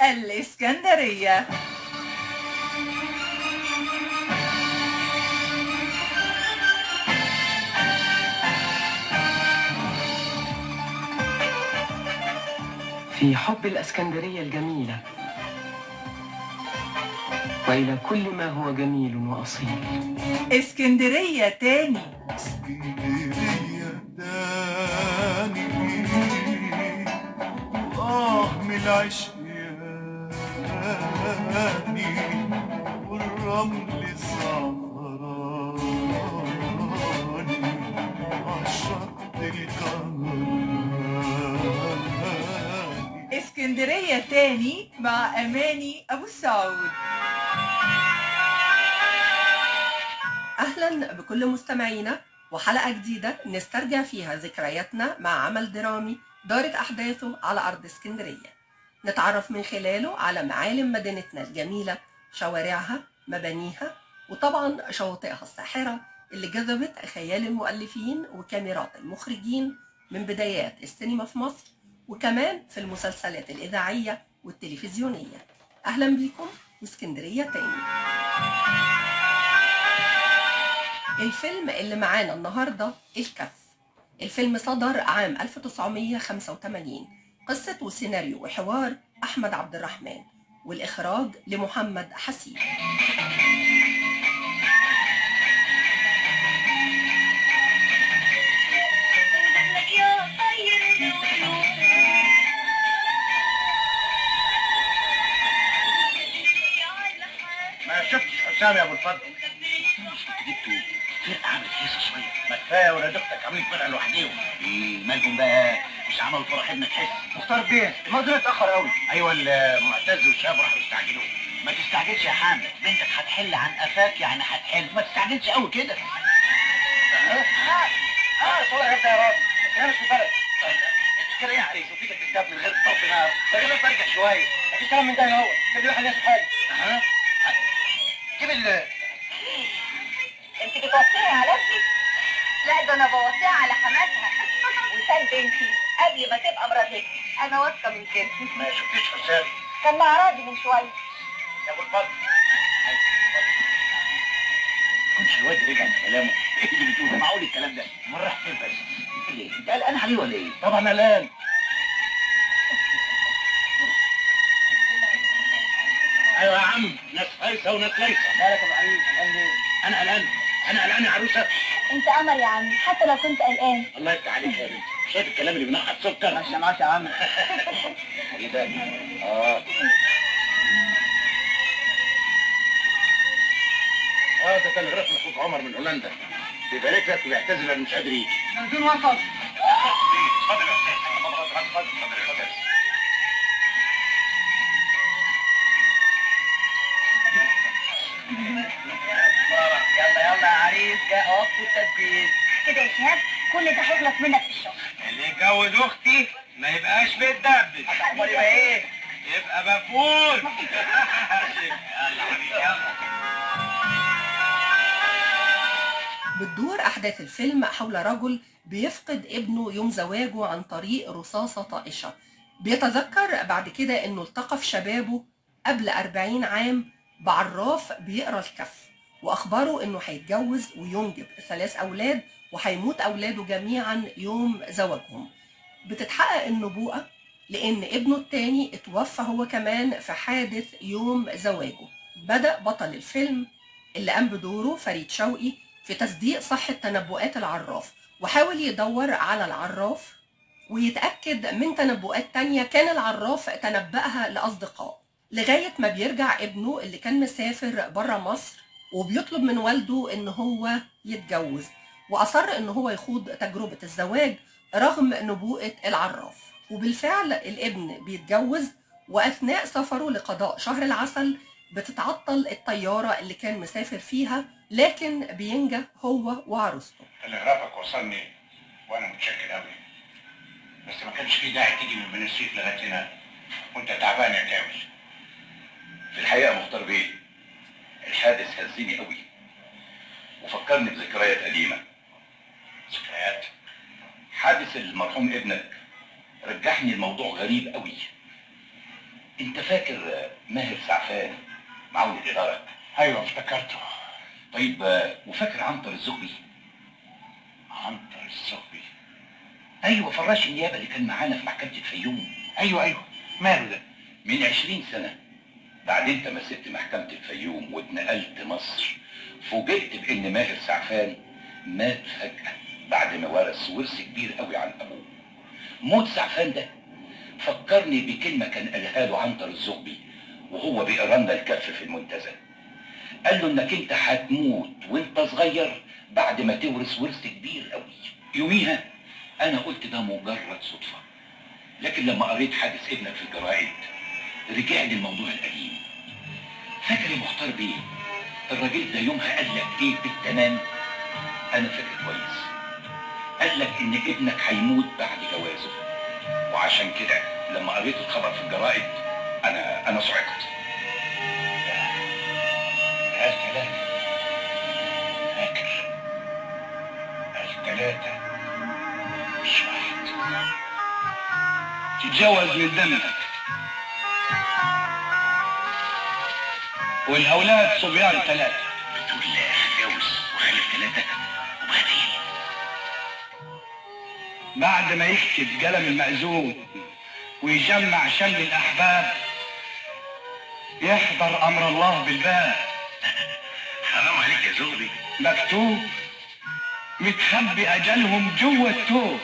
الإسكندرية. في حب الإسكندرية الجميلة وإلى كل ما هو جميل وأصيل. اسكندرية تاني، اسكندرية تاني، من العشق ياني والرمل الزعفراني عالشط الكهرباني. اسكندرية تاني مع أماني أبو السعود. أهلا بكل مستمعينا وحلقة جديدة نسترجع فيها ذكرياتنا مع عمل درامي دارت أحداثه على أرض اسكندرية، نتعرف من خلاله على معالم مدينتنا الجميلة، شوارعها، مبانيها، وطبعا شواطئها الساحرة اللي جذبت خيال المؤلفين وكاميرات المخرجين من بدايات السينما في مصر وكمان في المسلسلات الإذاعية والتلفزيونية. أهلا بيكم واسكندرية تاني. الفيلم اللي معانا النهاردة الكف. الفيلم صدر عام 1985، قصة وسيناريو وحوار أحمد عبد الرحمن، والإخراج لمحمد حسين. ما شفتش حسام يا ابو الفضل؟ جبته فرقه عامل هيصه شويه. ما كفايه ولاد اختك عاملين فرقه لوحديهم. ايه مالهم بقى؟ مش عملوا فرح ابنك حس؟ مختار بيه الموضوع اتاخر قوي. ايوه المعتز والشباب راحوا يستعجلوا. ما تستعجلش يا حامد، بنتك هتحل عن قفاك يعني هتحل، ما تستعجلش قوي كده. صورة يبدا يا راجل، انا مش في البلد. كده ايه عليك؟ وفيك الكتاب من غير طرف نار، راجل برجع شويه. مفيش كلام من ده هنا، هو جيب لي واحد ياخد حاجه. جيب انت بتوصيها على ابني؟ لا ده انا بوصيها على حماتها وسام بنتي قبل ما تبقى مراتي، انا واثقه من كده. ما شفتيش حسام؟ كان مع راضي من شويه. يا ابو الفضل كنتش الواد رجع في كلامه. ايه اللي بتقوله؟ معقول الكلام ده؟ امال راح فين بس؟ ليه؟ انت قلقان عليه ولا ايه؟ طبعا قلقان. ايوه يا عم، ناس فايسه وناس ليسه. مالك يا ابو علي؟ قلقان ليه؟ انا قلقان. انا قلقان يا عروسه. انت قمر يا عم حتى لو كنت قلقان. الله يفتح عليك يا بنتي، شايف الكلام اللي بينقط سكر؟ ماشي ماشي يا عم. ايه ده؟ ده تلغراف من اخوك عمر من هولندا، بيبارك لك وبيعتذر انه مش قادر يجي. بدون وصل. اتفضل يا استاذ. اتفضل يا استاذ. يلا يا عريس، جاء وقت التدبير. كده يا شهاب كل ده هيخلص منك في الشغل. اللي يتجوز اختي ما يبقاش بيتدبس. امال يبقى ايه؟ يبقى بفور. يلا حبيبي يلا. بتدور أحداث الفيلم حول رجل بيفقد ابنه يوم زواجه عن طريق رصاصة طائشة. بيتذكر بعد كده إنه التقى في شبابه قبل 40 عام بعراف بيقرأ الكف، وأخبره إنه هيتجوز وينجب 3 أولاد وهيموت أولاده جميعا يوم زواجهم. بتتحقق النبوءة لأن ابنه التاني اتوفى هو كمان في حادث يوم زواجه. بدأ بطل الفيلم اللي قام بدوره فريد شوقي في تصديق صحة تنبؤات العراف، وحاول يدور على العراف ويتأكد من تنبؤات تانية كان العراف تنبأها لأصدقاء، لغاية ما بيرجع ابنه اللي كان مسافر برا مصر وبيطلب من والده إن هو يتجوز، وأصر إن هو يخوض تجربة الزواج رغم نبوءة العراف. وبالفعل الابن بيتجوز، وأثناء سفره لقضاء شهر العسل بتتعطل الطيارة اللي كان مسافر فيها، لكن بينجح هو وعروسته. تلغرافك وصلني وانا متشكر قوي، بس ما كانش في داعي تيجي من بني السويف لغايه هنا وانت تعبان يا كامل. في الحقيقه مختار بيه، الحادث هزني قوي وفكرني بذكريات قديمه. ذكريات؟ حادث المرحوم ابنك رجعني الموضوع غريب قوي. انت فاكر ماهر سعفان معاون الاداره؟ ايوه افتكرته. طيب وفاكر عنتر الزغبي؟ عنتر الزغبي؟ ايوه، فراش النيابه اللي كان معانا في محكمه الفيوم. ايوه ماله ده؟ من 20 سنه بعد انت ما سبت محكمه الفيوم واتنقلت مصر، فوجئت بان ماهر سعفان مات فجاه بعد ما ورث كبير قوي عن ابوه. موت سعفان ده فكرني بكلمه كان قالها له عنتر الزغبي وهو بيقرنا الكف في المنتزه. قال له انك انت هتموت وانت صغير بعد ما ورث كبير قوي. يوميها انا قلت ده مجرد صدفه، لكن لما قريت حادث ابنك في الجرائد رجع لي الموضوع القديم. فاكر يا مختار بيه الراجل ده يومها قال لك ايه بالتمام؟ انا فاكر كويس. قال لك ان ابنك هيموت بعد جوازه، وعشان كده لما قريت الخبر في الجرائد انا صعقت. الثلاثة فاكر، الثلاثة مش واحد. تتجوز من دمك، والأولاد صبيان 3. بتقول اتجوز وخلف 3 وبعدين؟ بعد ما يكتب قلم المأذون ويجمع شمل الأحباب يحضر أمر الله بالباب. حرام عليك يا زغبي. مكتوب متخبي أجلهم جوه التوب،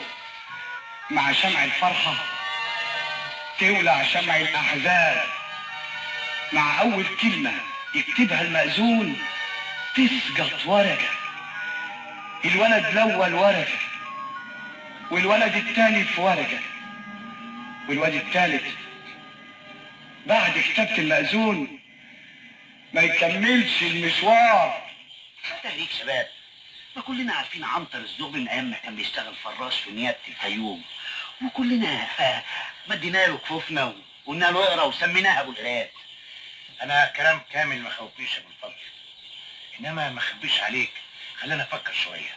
مع شمع الفرحة تولع شمع الأحزان، مع أول كلمة يكتبها المأذون تسقط ورقة. الولد الأول ورقة، والولد الثاني في ورقة، والولد الثالث بعد كتابة المأذون ما يكملش المشوار. ما تهريك شباب، ما كلنا عارفين عنتر الزغبي من ايام ما كان بيشتغل فراش في نيابه الفيوم، وكلنا مدينا له كفوفنا وقلنا له اقرا وسميناها ابو القراءات. انا كلام كامل ما خوفنيش يا ابو الفضل، انما ما اخبيش عليك خلينا افكر شويه.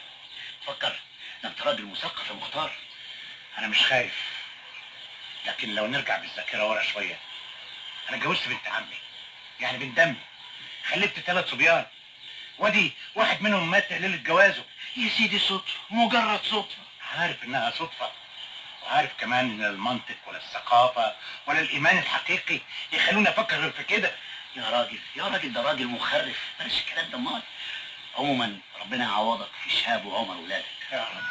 فكر، ده انت راجل مثقف يا مختار. انا مش خايف، لكن لو نرجع بالذاكره ورا شويه، انا اتجوزت بنت عمي، يعني بنت دمي، خلفت 3 صبيان، وادي واحد منهم مات ليله جوازه. يا سيدي صدفه، مجرد صدفه. عارف انها صدفه، وعارف كمان ان المنطق ولا الثقافه ولا الايمان الحقيقي يخلوني افكر غير في كده. يا راجل ده راجل مخرف، بلاش الكلام ده. امال عموما ربنا يعوضك في شهاب وعمر ولادك يا رب.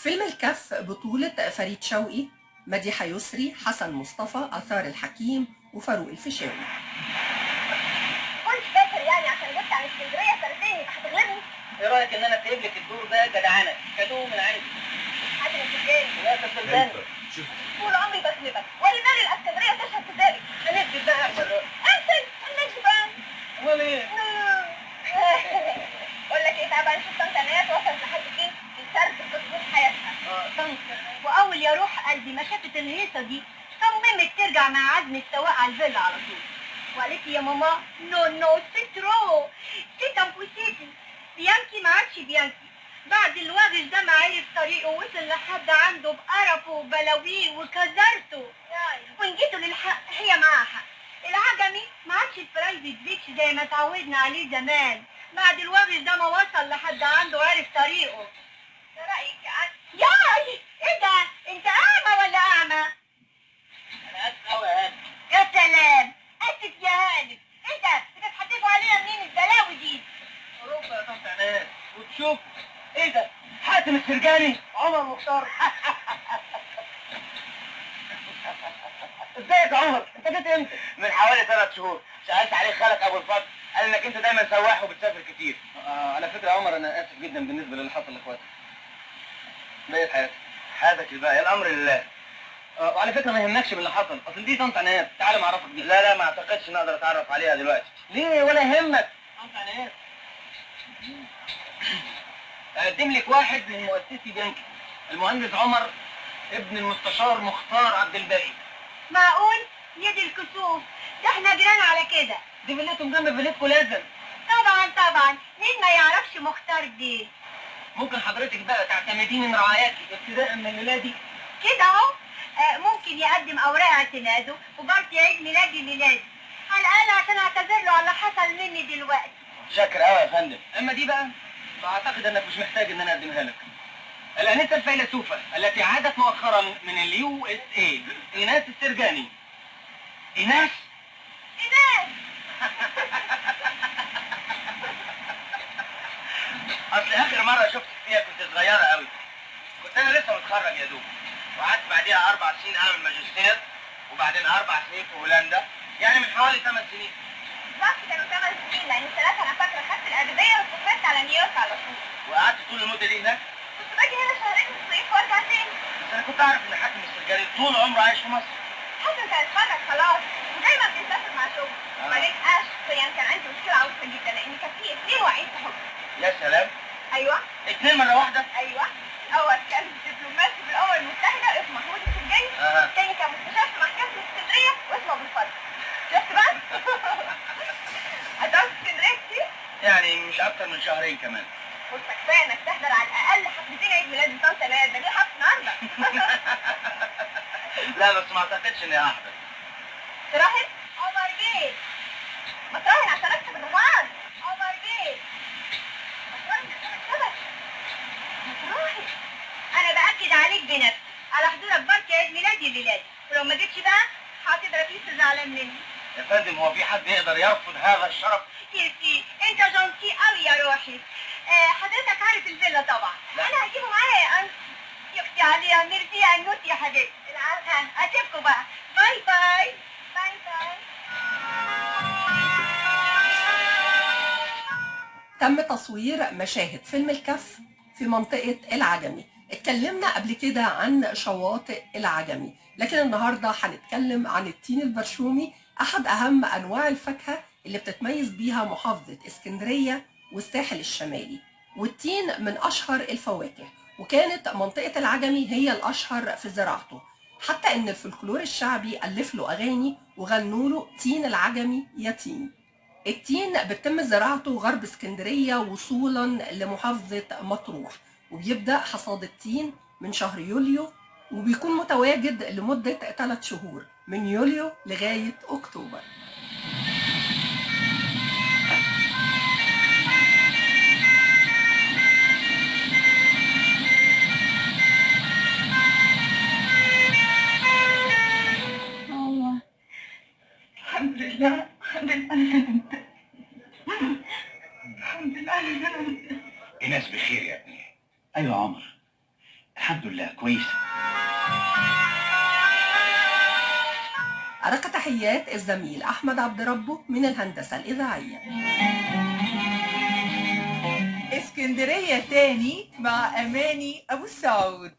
فيلم الكف بطولة فريد شوقي، مديحة يسري، حسن مصطفى، آثار الحكيم، وفاروق الفيشاوي. كنت فاكر يعني عشان جبت عن اسكندريه سنتين هتغلبني؟ ايه رايك ان انا سايب لك الدور ده جدعانه كادو من عندي؟ حاجه السجان لا تصدقني، طول عمري بسلبك ولذلك الاسكندريه تشهد كذلك. هنكتب ده احسن. احسن هنكتب بقى. امال ايه؟ اقول لك ايه، تعبان شوف طنطا وصلت لحد فين في سرد قصه حياتها. طنطا. واول يا روح قلبي ما شافت الهيصه دي صممت ترجع مع عزم السواق على الفيلا على طول، وقالت لي يا ماما نو سي ترو سي امبوسيبل. بيانكي ما عادش بيانكي بعد الوغش ده ما عرف طريقه، وصل لحد عنده بقرفه وبلاويه وكزرته. وان جيتوا للحق هي معاها حق، العجمي ما عادش البرايفت بيتش زي ما اتعودنا عليه زمان، بعد الوغش ده ما وصل لحد عنده وعرف طريقه. ده رايك يا ياي ايه ده؟ انت اعمى ولا اعمى؟ انا اسف قوي يا هاني. يا سلام، اسف يا هانم. ايه ده؟ بتتحدفوا علينا منين البلاوي دي؟ اوروبا يا طنط عناد، وتشوف ايه ده؟ حاتم السرجاني، عمر مختار. ازيك يا عمر؟ انت جيت امتى؟ من حوالي 3 شهور سالت عليك خالك ابو الفضل، قال انك انت دايما سواح وبتسافر كتير. على فكره يا عمر انا اسف جدا بالنسبه للي حصل لاخواتي. بقيت حياتي. حياتك الباقي الامر لله. وعلى فكره ما يهمكش من اللي حصل، اصل دي طنط عناد، تعالى ما اعرفك بيها. لا ما اعتقدش ان اقدر اتعرف عليها دلوقتي. ليه ولا يهمك؟ طنط عناد. اقدم لك واحد من مؤسسي بنكي، المهندس عمر ابن المستشار مختار عبد الباقي. معقول؟ يد الكسوف، ده احنا جيران على كده. دي فيلتهم جنب فيلتكم لازم. طبعا مين ما يعرفش مختار دي؟ ممكن حضرتك بقى تعتمديني من رعاياكي ابتداء من الليله دي؟ كده اهو اني اقدم اوراق اعتماده وبارتي عيد ميلادي الليلادي، على الاقل عشان اعتذر له على اللي حصل مني دلوقتي. شاكر قوي يا فندم. اما دي بقى فاعتقد انك مش محتاج ان انا اقدمها لك. الانسه الفيلسوفه التي عادت مؤخرا من اليو اس اي، ايناس السرجاني. ايناس؟ ايناس اصل اخر مره شفتك فيها كنت صغيره قوي، كنت انا لسه متخرج يا دوب، وقعدت بعديها 4 سنين اعمل ماجستير، وبعدين 4 سنين في هولندا، يعني من حوالي 8 سنين. بالظبط كانوا 8 سنين، لان 3 انا فاكره خدت الادبيه وسافرت على نيويورك على طول. وقعدت طول المده دي هناك؟ كنت باجي هنا شهرين في الصيف وارجع تاني. بس انا كنت اعرف ان حاتم السرجاني طول عمره عايش في مصر. حاتم كان اتخرج خلاص ودايما بيسافر مع شغل. وبعدين شخصيا كان عندي مشكله عويصه جدا، لان كان في 2 واقعين في حكم. يا سلام. ايوه 2 مره واحده؟ ايوه. الاول كان دبلوماسي في الامم المتحده اسمه محمود السرجاني، الثاني كان مستشار في محكمه اسكندريه واسمه ابو الفضل. شفت بقى؟ هتقعد في اسكندريه كتير؟ يعني مش اكتر من شهرين كمان. فرصه كفايه انك تحضر على الاقل حفلتين عيد ميلاد طنط ليلى، ده دي حفله النهارده. لا بس ما اعتقدش اني هحضر. تراهن؟ عمر بيه ما تراهن عشان اكسب الرهان. عمر بيه ما تراهن عشان اكسبك. ما تراهن. انا باكد عليك بنفسي على حضورك بارتي عيد ميلادي الليلادي، ولو ما جيتش بقى هتبقى رئيس زعلان مني. يا فندم هو في حد يقدر يرفض هذا الشرف؟ كيرتي انت جونتي قوي يا روحي. حضرتك عارف الفيلا طبعا. لا. انا هجيبه معايا يا انت. يختي عليها ميرسي يا نوتي يا حبيبتي. العفو، اسيبكم بقى. باي باي. باي باي. تم تصوير مشاهد فيلم الكف في منطقة العجمي. اتكلمنا قبل كده عن شواطئ العجمي، لكن النهاردة هنتكلم عن التين البرشومي، أحد أهم أنواع الفاكهة اللي بتتميز بيها محافظة اسكندرية والساحل الشمالي. والتين من أشهر الفواكه، وكانت منطقة العجمي هي الأشهر في زراعته، حتى إن الفلكلور الشعبي ألف له أغاني وغنوا له تين العجمي يا تين. التين بتتم زراعته غرب اسكندرية وصولا لمحافظة مطروح، وبيبدأ حصاد التين من شهر يوليو، وبيكون متواجد لمدة 3 شهور من يوليو لغاية أكتوبر. الحمد لله الحمد لله. الحمد لله. ايناس بخير يا ابني؟ ايوه يا عمر، الحمد لله كويسه. أرق تحيات الزميل أحمد عبد ربه من الهندسة الإذاعية. اسكندرية تاني مع أماني أبو السعود.